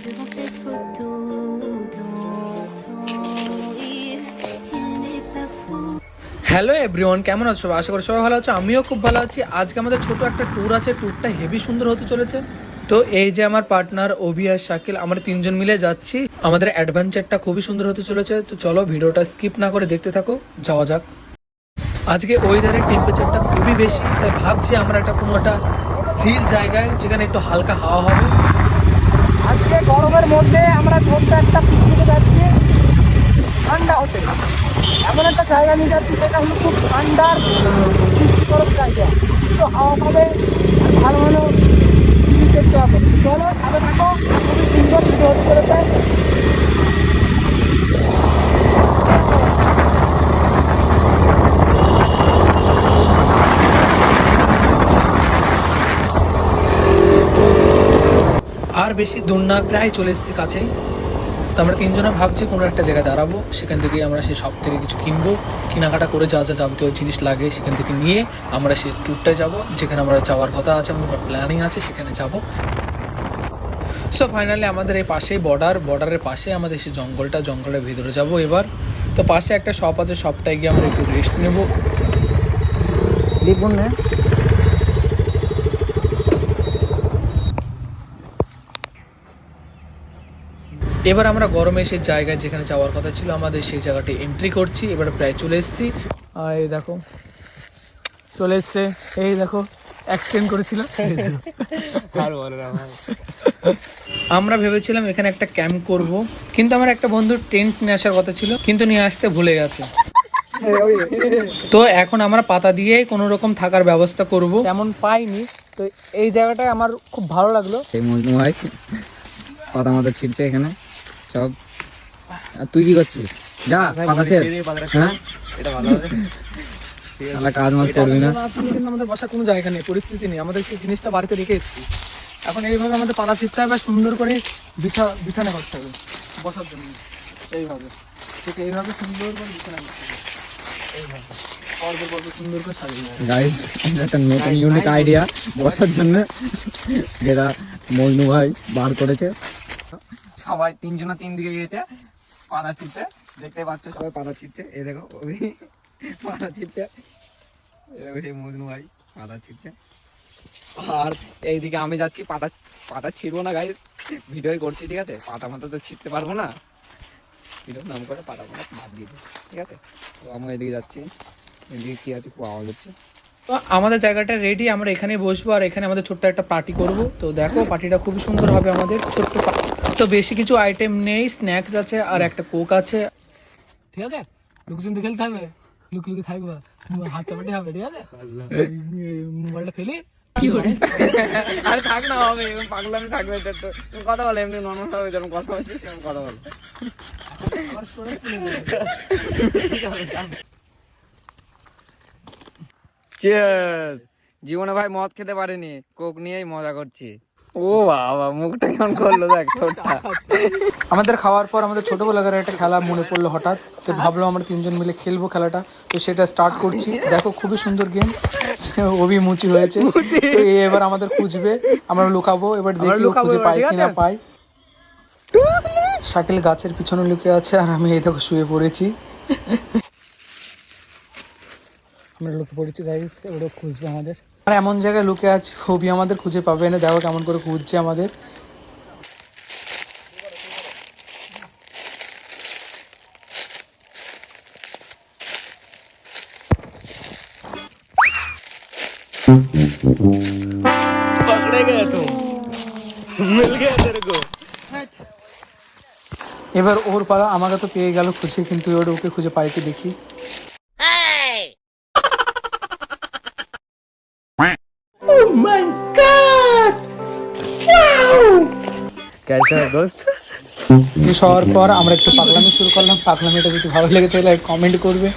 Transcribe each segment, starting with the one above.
devant cette photo dans ton rire. Il n'est pas fou. Hello everyone, কেমন আছো? আশা করি সবাই ভালো আছো। আমিও খুব ভালো আছি। আজকে আমাদের ছোট একটা ট্যুর আছে। ট্যুরটা হেভি সুন্দর হতে চলেছে। তো এই যে আমার পার্টনার অভি আর শাকিল, আমরা তিনজন মিলে যাচ্ছি। আমাদের অ্যাডভেঞ্চারটা খুবই সুন্দর হতে চলেছে। তো চলো ভিডিওটা স্কিপ না করে দেখতে থাকো, যাওয়া যাক। আজকে ওয়েদারের টেম্পারেচারটা খুবই বেশি, তাই ভাবছি আমরা একটা কোনো একটা স্থির জায়গায় যেখানে একটু হালকা হাওয়া হবে। আজকে গরমের মধ্যে আমরা ছোট্ট একটা পিকনিকে যাচ্ছি ঠান্ডা হতে। এমন একটা জায়গা নিয়ে যাচ্ছি সেটা হলো খুব ঠান্ডার সৃষ্টিকরক জায়গা, তো হাওয়া পাবে আর ভালো ভালো জিনিস দেখতে হবে। চলো সাথে থাকো, খুবই সুন্দর ভিডিও হতে চলেছে। আর বেশি দূর না, প্রায় চলে এসেছি কাছেই। তো আমরা তিনজনে ভাবছি কোনো একটা জায়গায় দাঁড়াবো, সেখান থেকে আমরা সেই সব থেকে কিছু কিনবো, কেনাকাটা করে যা যা যাবতীয় জিনিস লাগে সেখান থেকে নিয়ে আমরা সেই ট্যুরটায় যাব, যেখানে আমরা যাওয়ার কথা আছে, আমাদের প্ল্যানিং আছে, সেখানে যাব। সো ফাইনালি আমাদের এই পাশেই বর্ডারের পাশে আমাদের সেই জঙ্গলের ভিতরে যাব এবার। তো পাশে একটা শপ আছে, শপটায় গিয়ে আমরা একটু রেস্ট নেব। দেখুন না, এবার আমরা গরমে সেই জায়গায় যেখানে যাওয়ার কথা ছিল আমাদের, সেই জায়গাটি এন্ট্রি করছি। এবার প্রায় চলে এসেছি। আর এই দেখো চলে এসছে, এই দেখো অ্যাক্সিডেন্ট করেছিল। আমরা ভেবেছিলাম এখানে একটা ক্যাম্প করব, কিন্তু আমার একটা বন্ধুর টেন্ট নিয়ে আসার কথা ছিল, কিন্তু নিয়ে আসতে ভুলে গেছে। তো এখন আমরা পাতা দিয়ে কোনো রকম থাকার ব্যবস্থা করব। তেমন পাইনি, তো এই জায়গাটায় আমার খুব ভালো লাগলো। এই মজনু ভাই পাতা মাথা ছিটছে এখানে সব। আর তুই কি করছিস? যা পাতা ছেড়। হ্যাঁ তাহলে কাজ মাছ করবি না। কিন্তু আমাদের বসার কোনো জায়গা নেই, পরিস্থিতি নেই, আমাদের সেই জিনিসটা বাড়িতে রেখে এসেছি। এখন এইভাবে আমাদের পাতা ছিটতে হবে, সুন্দর করে বিছানা করতে হবে বসার জন্য। এইভাবে ঠিক এইভাবে সুন্দর করে বিছানা করতে হবে, এইভাবে পর্ব সুন্দর করে সাজিয়ে নেবে। গাইস একটা নতুন ইউনিক আইডিয়া বসার জন্য, যেটা মজনু ভাই বার করেছে। সবাই তিনজনা তিন দিকে গিয়েছে পাতা ছিটতে, দেখতে পাচ্ছ সবাই পাতা ছিটছে। এই দেখো ওই পাতা ছিটছে, সেই মজনু ভাই পাতা ছিটছে। আর এইদিকে আমি যাচ্ছি পাতা ছিড়বো না গাইস, ভিডিও করছি, ঠিক আছে? পাতা মাথা তো ছিটতে পারবো না, ভিডিও নাম করে পাতা মাথা বাদ দিয়ে দিই, ঠিক আছে? তো আমরা এদিকে যাচ্ছি, এদিকে কি আছে খুব আওয়াজ হচ্ছে। তো আমাদের জায়গাটা রেডি, আমরা এখানে বসবো আর এখানে আমাদের ছোট্ট একটা পার্টি করব। তো দেখো পার্টিটা খুবই সুন্দর হবে আমাদের ছোট্ট। তো বেশি কিছু আইটেম নেই, স্ন্যাক্স আছে আর একটা কোক আছে, ঠিক আছে? লুকচুন খেলতে হবে, লুকি থাকবে, হাত চাপাটি হবে, ঠিক আছে? মোবাইলটা ফেলে কি করে আরে থাক না, হবে পাগলামি থাকবে। এটা তো কথা বলে এমনি নর্মাল ভাবে যেমন কথা বলছিস সেরকম কথা বল। চিয়ার্স। জীবনে ভাই মদ খেতে পারিনি, কোক নিয়েই মজা করছি। ও বাবা মুখটা কেমন করলো দেখ ঠোঁটটা। আমাদের খাওয়ার পর আমাদের ছোটবেলাকার একটা খেলা মনে পড়লো হঠাৎ। তো ভাবলাম আমরা তিনজন মিলে খেলবো খেলাটা। তো সেটা স্টার্ট করছি। দেখো খুবই সুন্দর গেম, অভি মুচি হয়েছে। তো এবার আমাদের খুঁজবে, আমরা লুকাবো, এবার দেখি ও খুঁজে পাই কিনা পাই। শাকিল গাছের পিছনে লুকে আছে আর আমি এই দেখো শুয়ে পড়েছি। আমরা লুকে পড়েছি গাইস, এবার খুঁজবে আমাদের। আর এমন জায়গায় লুকে আছি অভি আমাদের খুঁজে পাবে না। দেখো কেমন করে খুঁজছে আমাদের। এবার ওর পালা, আমাকে তো পেয়ে গেল খুঁজে, কিন্তু এবার ওকে খুঁজে পাই কি দেখি। সবার পর আমরা একটু পাগলামি শুরু করলাম। পাগলামিটা যদি ভালো লেগে তাহলে কমেন্ট করবে,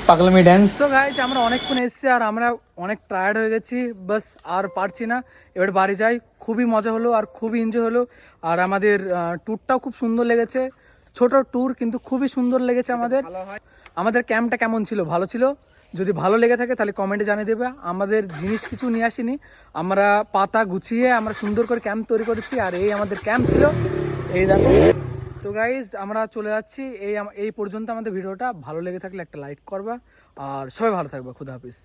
পাগলামি ড্যান্স। তো গাইজ আমরা অনেকক্ষণ এসেছি আর আমরা অনেক টায়ার্ড হয়ে গেছি, বাস আর পারছি না, এবার বাড়ি যাই। খুবই মজা হলো আর খুবই এনজয় হলো। আর আমাদের ট্যুরটাও খুব সুন্দর লেগেছে, ছোট ট্যুর কিন্তু খুবই সুন্দর লেগেছে আমাদের। আমাদের ক্যাম্পটা কেমন ছিল? ভালো ছিল। যদি ভালো লেগে থাকে তাহলে কমেন্টে জানিয়ে দেবে। আমাদের জিনিস কিছু নিয়ে আসিনি, আমরা পাতা গুছিয়ে আমরা সুন্দর করে ক্যাম্প তৈরি করেছি। আর এই আমাদের ক্যাম্প ছিল, এই দেখো। তো গাইজ আমরা চলে যাচ্ছি, এই পর্যন্ত আমাদের ভিডিওটা। ভালো লেগে থাকলে একটা লাইক করবা, আর সবাই ভালো থাকবা। খুদা হাফিজ।